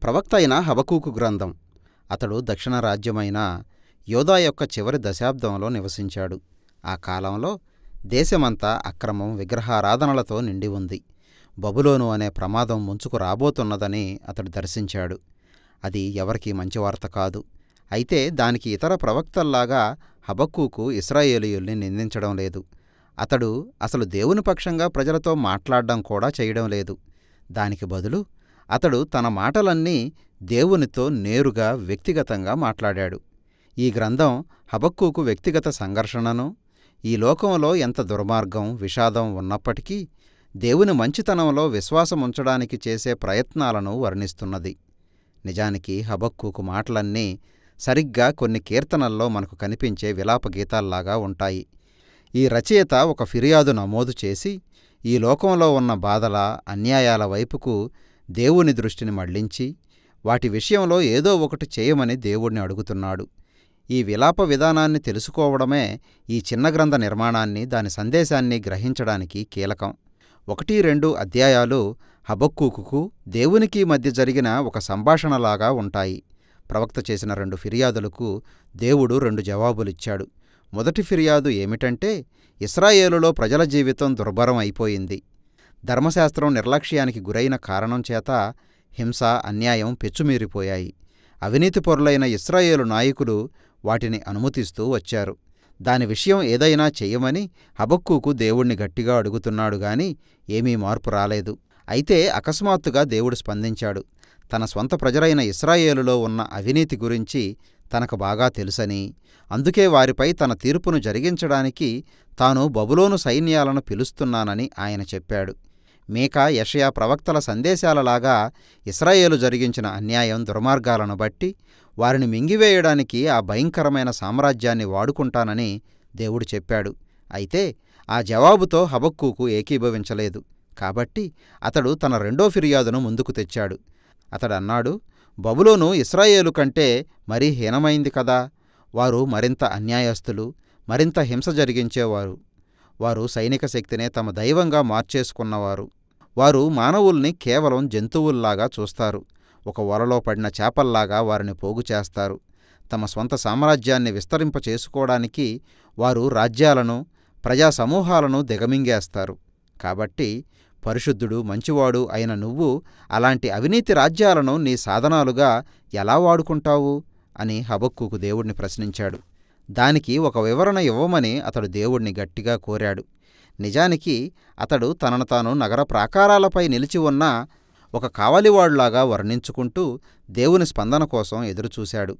ప్రవక్త అయిన హబక్కూకు గ్రంథం. అతడు దక్షిణ రాజ్యమైన యోదా యొక్క చివరి దశాబ్దంలో నివసించాడు. ఆ కాలంలో దేశమంతా అక్రమం, విగ్రహారాధనలతో నిండి ఉంది. బబులోను అనే ప్రమాదం ముంచుకు రాబోతున్నదని అతడు దర్శించాడు. అది ఎవరికీ మంచివార్త కాదు. అయితే దానికి ఇతర ప్రవక్తల్లాగా హబక్కూకు ఇశ్రాయేలీయుల్ని నిందించడం లేదు. అతడు అసలు దేవుని పక్షంగా ప్రజలతో మాట్లాడడం కూడా చేయడం లేదు. దానికి బదులు అతడు తన మాటలన్నీ దేవునితో నేరుగా వ్యక్తిగతంగా మాట్లాడాడు. ఈ గ్రంథం హబక్కూకు వ్యక్తిగత సంఘర్షణను, ఈ లోకంలో ఎంత దుర్మార్గం, విషాదం ఉన్నప్పటికీ దేవుని మంచితనంలో విశ్వాసముంచడానికి చేసే ప్రయత్నాలను వర్ణిస్తున్నది. నిజానికి హబక్కూకు మాటలన్నీ సరిగ్గా కొన్ని కీర్తనల్లో మనకు కనిపించే విలాపగీతాల్లాగా ఉంటాయి. ఈ రచయిత ఒక ఫిర్యాదు నమోదు చేసి ఈ లోకంలో ఉన్న బాధల, అన్యాయాల వైపుకు దేవుని దృష్టిని మళ్లించి వాటి విషయంలో ఏదో ఒకటి చేయమని దేవుణ్ణి అడుగుతున్నాడు. ఈ విలాప విధానాన్ని తెలుసుకోవడమే ఈ చిన్న గ్రంథ నిర్మాణాన్ని, దాని సందేశాన్ని గ్రహించడానికి కీలకం. 1-2 అధ్యాయాలు హబక్కూకుకు దేవునికి మధ్య జరిగిన ఒక సంభాషణలాగా ఉంటాయి. ప్రవక్త చేసిన 2 ఫిర్యాదులకు దేవుడు 2 జవాబులిచ్చాడు. మొదటి ఫిర్యాదు ఏమిటంటే, ఇశ్రాయేలులో ప్రజల జీవితం దుర్భరం అయిపోయింది. ధర్మశాస్త్రం నిర్లక్ష్యానికి గురైన కారణం చేత హింస, అన్యాయం పెచ్చుమీరిపోయాయి. అవినీతిపరులైన ఇశ్రాయేలు నాయకులు వాటిని అనుమతిస్తూ వచ్చారు. దాని విషయం ఏదైనా చెయ్యమని హబక్కూకు దేవుణ్ణి గట్టిగా అడుగుతున్నాడు గాని ఏమీ మార్పు రాలేదు. అయితే అకస్మాత్తుగా దేవుడు స్పందించాడు. తన స్వంత ప్రజలైన ఇశ్రాయేలులో ఉన్న అవినీతి గురించి తనకు బాగా తెలుసని, అందుకే వారిపై తన తీర్పును జరిగించడానికి తాను బబులోను సైన్యాలను పిలుస్తున్నానని ఆయన చెప్పాడు. మీకా, యెషయా ప్రవక్తల సందేశాలలాగా ఇశ్రాయేలు జరిగించిన అన్యాయం, దుర్మార్గాలను బట్టి వారిని మింగివేయడానికి ఆ భయంకరమైన సామ్రాజ్యాన్ని వాడుకుంటానని దేవుడు చెప్పాడు. అయితే ఆ జవాబుతో హబక్కూకు ఏకీభవించలేదు. కాబట్టి అతడు తన 2వ ఫిర్యాదును ముందుకు తెచ్చాడు. అతడన్నాడు, బబులోను ఇశ్రాయేలు కంటే మరీ హీనమైంది కదా. వారు మరింత అన్యాయస్తులు, మరింత హింస జరిగించేవారు. వారు సైనిక శక్తినే తమ దైవంగా మార్చేసుకున్నవారు. వారు మానవుల్ని కేవలం జంతువుల్లాగా చూస్తారు. ఒక వలలో పడిన చేపల్లాగా వారిని పోగు చేస్తారు. తమ స్వంత సామ్రాజ్యాన్ని విస్తరింపచేసుకోవడానికి వారు రాజ్యాలను, ప్రజా సమూహాలను దిగమింగేస్తారు. కాబట్టి పరిశుద్ధుడు, మంచివాడు అయిన నువ్వు అలాంటి అవినీతి రాజ్యాలను నీ సాధనాలుగా ఎలా వాడుకుంటావు అని హబక్కూకు దేవుణ్ణి ప్రశ్నించాడు. దానికి ఒక వివరణ ఇవ్వమని అతడు దేవుణ్ణి గట్టిగా కోరాడు. నిజానికి అతడు తనను తాను నగర ప్రాకారాలపై నిలిచి ఉన్న ఒక కావలివాడులాగా వర్ణించుకుంటూ దేవుని స్పందన కోసం ఎదురుచూశాడు.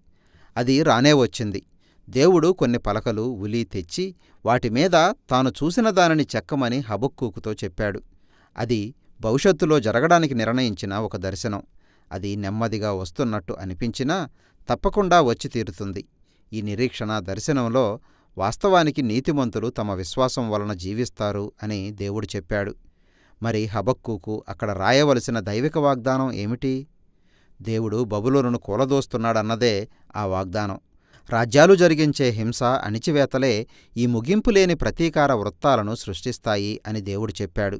అది రానే వచ్చింది. దేవుడు కొన్ని పలకలు, ఉలి తెచ్చి వాటిమీద తాను చూసిన దానిని చెక్కమని హబక్కూకుతో చెప్పాడు. అది భవిష్యత్తులో జరగడానికి నిర్ణయించిన ఒక దర్శనం. అది నెమ్మదిగా వస్తున్నట్టు అనిపించినా తప్పకుండా వచ్చి తీరుతుంది. ఈ నిరీక్షణ దర్శనంలో వాస్తవానికి నీతిమంతులు తమ విశ్వాసం వలన జీవిస్తారు అని దేవుడు చెప్పాడు. మరి హబక్కూకు అక్కడ రాయవలసిన దైవిక వాగ్దానం ఏమిటి? దేవుడు బబులోనును కూలదోస్తున్నాడన్నదే ఆ వాగ్దానం. రాజ్యాలు జరిగించే హింస, అణిచివేతలే ఈ ముగింపులేని ప్రతీకార వృత్తాలను సృష్టిస్తాయి అని దేవుడు చెప్పాడు.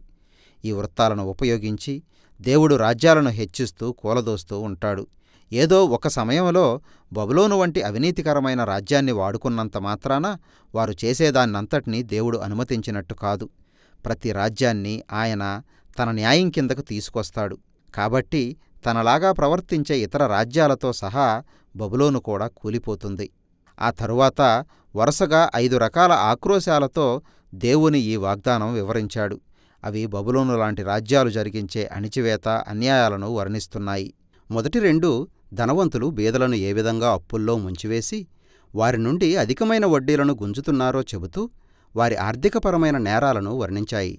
ఈ వృత్తాలను ఉపయోగించి దేవుడు రాజ్యాలను హెచ్చిస్తూ కూలదోస్తూ ఉంటాడు. ఏదో ఒక సమయంలో బబులోను వంటి అవినీతికరమైన రాజ్యాన్ని వాడుకున్నంత మాత్రాన వారు చేసేదాన్నంతటినీ దేవుడు అనుమతించినట్టు కాదు. ప్రతి రాజ్యాన్ని ఆయన తన న్యాయం కిందకు తీసుకొస్తాడు. కాబట్టి తనలాగా ప్రవర్తించే ఇతర రాజ్యాలతో సహా బబులోను కూడా కూలిపోతుంది. ఆ తరువాత వరుసగా 5 రకాల ఆక్రోశాలతో దేవుని ఈ వాగ్దానం వివరించాడు. అవి బబులోను లాంటి రాజ్యాలు జరిగించే అణిచివేత, అన్యాయాలను వర్ణిస్తున్నాయి. మొదటి 2 ధనవంతులు బీదలను ఏ విధంగా అప్పుల్లో ముంచివేసి వారి నుండి అధికమైన వడ్డీలను గుంజుతున్నారో చెబుతూ వారి ఆర్థికపరమైన నేరాలను వర్ణించాయి.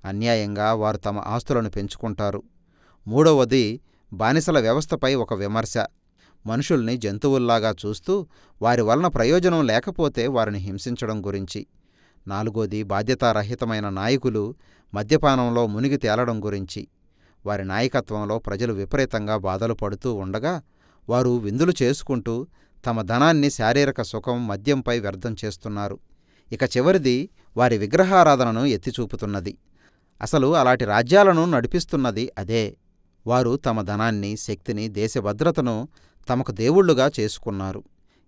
అన్యాయంగా వారు తమ ఆస్తులను పెంచుకుంటారు. 3వది బానిసల వ్యవస్థపై ఒక విమర్శ. మనుషుల్ని జంతువుల్లాగా చూస్తూ వారి వలన ప్రయోజనం లేకపోతే వారిని హింసించడం గురించి. 4వది బాధ్యతారహితమైన నాయకులు మద్యపానంలో మునిగి తేలడం గురించి. వారి నాయకత్వంలో ప్రజలు విపరీతంగా బాధలు పడుతూ ఉండగా వారు విందులు చేసుకుంటూ తమ ధనాన్ని శారీరక సుఖం, మద్యంపై వ్యర్థం చేస్తున్నారు. ఇక చివరిది వారి విగ్రహారాధనను ఎత్తిచూపుతున్నది. అసలు అలాంటి రాజ్యాలను నడిపిస్తున్నది అదే. వారు తమ ధనాన్ని, శక్తిని, దేశ భద్రతను తమకు దేవుళ్ళుగా చేసుకున్నారు.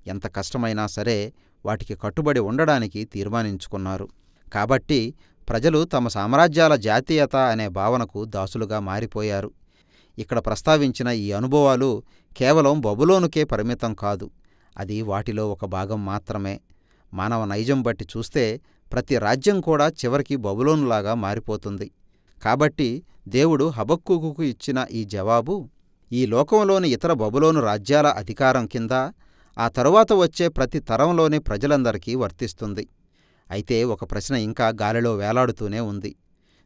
ఎంత కష్టమైనా సరే వాటికి కట్టుబడి ఉండడానికి తీర్మానించుకున్నారు. కాబట్టి ప్రజలు తమ సామ్రాజ్యాల జాతీయత అనే భావనకు దాసులుగా మారిపోయారు. ఇక్కడ ప్రస్తావించిన ఈ అనుభవాలు కేవలం బబులోనుకే పరిమితం కాదు. అది వాటిలో ఒక భాగం మాత్రమే. మానవ నైజం బట్టి చూస్తే ప్రతి రాజ్యం కూడా చివరికి బబులోనులాగా మారిపోతుంది. కాబట్టి దేవుడు హబక్కూకుకు ఇచ్చిన ఈ జవాబు ఈ లోకంలోని ఇతర బబులోను రాజ్యాల అధికారం కింద ఆ తరువాత వచ్చే ప్రతి తరంలోని ప్రజలందరికీ వర్తిస్తుంది. అయితే ఒక ప్రశ్న ఇంకా గాలిలో వేలాడుతూనే ఉంది.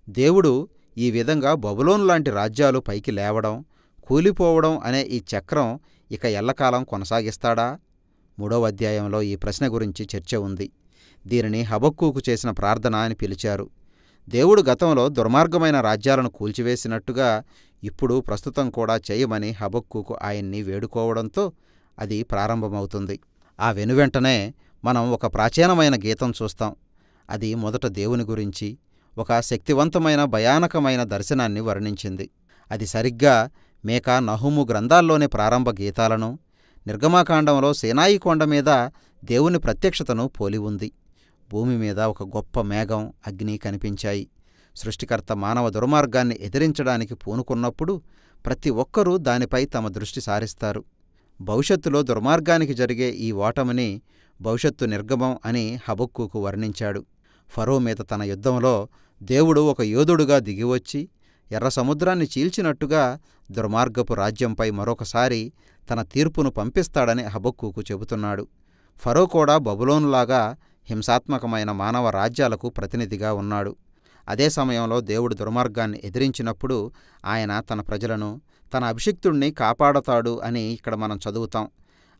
దేవుడు ఈ విధంగా బబులోను లాంటి రాజ్యాలు పైకి లేవడం, కూలిపోవడం అనే ఈ చక్రం ఇక ఎల్లకాలం కొనసాగిస్తాడా? 3వ అధ్యాయంలో ఈ ప్రశ్న గురించి చర్చ ఉంది. దీనిని హబక్కూకు చేసిన ప్రార్థన అని పిలిచారు. దేవుడు గతంలో దుర్మార్గమైన రాజ్యాలను కూల్చివేసినట్టుగా ఇప్పుడు ప్రస్తుతం కూడా చేయమని హబక్కూకు ఆయన్ని వేడుకోవడంతో అది ప్రారంభమవుతుంది. ఆ వెనువెంటనే మనం ఒక ప్రాచీనమైన గీతం చూస్తాం. అది మొదట దేవుని గురించి ఒక శక్తివంతమైన భయానకమైన దర్శనాన్ని వర్ణించింది. అది సరిగ్గా మేకా, నహూము గ్రంథాల్లోని ప్రారంభ గీతాలను, నిర్గమాకాండంలో సీనాయి కొండ మీద దేవుని ప్రత్యక్షతను పోలి ఉంది. భూమి మీద ఒక గొప్ప మేఘం, అగ్ని కనిపించాయి. సృష్టికర్త మానవ దుర్మార్గాన్ని ఎదిరించడానికి పూనుకున్నప్పుడు ప్రతి ఒక్కరూ దానిపై తమ దృష్టి సారిస్తారు. భవిష్యత్తులో దుర్మార్గానికి జరిగే ఈ ఓటమిని భవిష్యత్తు నిర్గమం అని హబక్కూకు వర్ణించాడు. ఫరో మీద తన యుద్ధంలో దేవుడు ఒక యోధుడుగా దిగివచ్చి ఎర్ర సముద్రాన్ని చీల్చినట్టుగా దుర్మార్గపు రాజ్యంపై మరొకసారి తన తీర్పును పంపిస్తాడని హబక్కూకు చెబుతున్నాడు. ఫరో కూడా బబులోనులాగా హింసాత్మకమైన మానవ రాజ్యాలకు ప్రతినిధిగా ఉన్నాడు. అదే సమయంలో దేవుడు దుర్మార్గాన్ని ఎదిరించినప్పుడు ఆయన తన ప్రజలను, తన అభిషిక్తుణ్ణి కాపాడతాడు అని ఇక్కడ మనం చదువుతాం.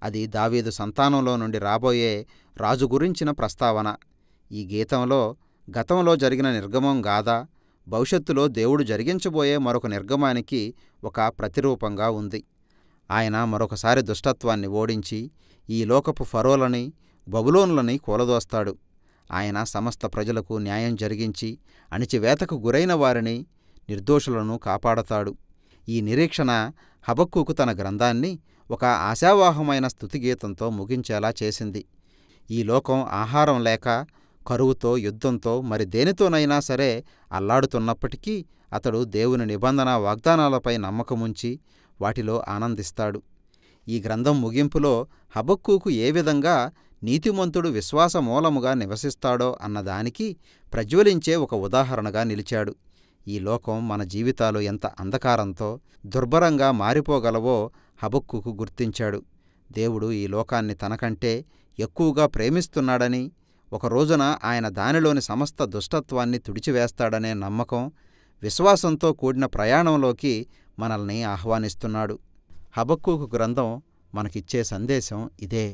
అది దావీదు సంతానంలో నుండి రాబోయే రాజు గురించిన ప్రస్తావన. ఈ గీతంలో గతంలో జరిగిన నిర్గమం గాథ భవిష్యత్తులో దేవుడు జరిగించబోయే మరొక నిర్గమానికి ఒక ప్రతిరూపంగా ఉంది. ఆయన మరొకసారి దుష్టత్వాన్ని ఓడించి ఈ లోకపు ఫరోలని, బబులోనులని కూలదోస్తాడు. ఆయన సమస్త ప్రజలకు న్యాయం జరిగించి అణిచివేతకు గురైన వారిని, నిర్దోషులను కాపాడతాడు. ఈ నిరీక్షణ హబక్కూకు తన గ్రంథాన్ని ఒక ఆశావాహమైన స్తుతిగీతంతో ముగించేలా చేసింది. ఈ లోకం ఆహారం లేక, కరువుతో, యుద్ధంతో, మరి దేనితోనైనా సరే అల్లాడుతున్నప్పటికీ అతడు దేవుని నిబంధన వాగ్దానాలపై నమ్మకముంచి వాటిలో ఆనందిస్తాడు. ఈ గ్రంథం ముగింపులో హబక్కూకు ఏ విధంగా నీతిమంతుడు విశ్వాస మూలముగా నివసిస్తాడో అన్నదానికి ప్రజ్వలించే ఒక ఉదాహరణగా నిలిచాడు. ఈ లోకం, మన జీవితాలు ఎంత అంధకారంతో, దుర్భరంగా మారిపోగలవో హబక్కూకు గుర్తించాడు. దేవుడు ఈ లోకాన్ని తనకంటే ఎక్కువగా ప్రేమిస్తున్నాడని, ఒక రోజున ఆయన దానిలోని సమస్త దుష్టత్వాన్ని తుడిచివేస్తాడనే నమ్మకం, విశ్వాసంతో కూడిన ప్రయాణంలోకి మనల్ని ఆహ్వానిస్తున్నాడు. హబక్కూకు గ్రంథం మనకిచ్చే సందేశం ఇదే.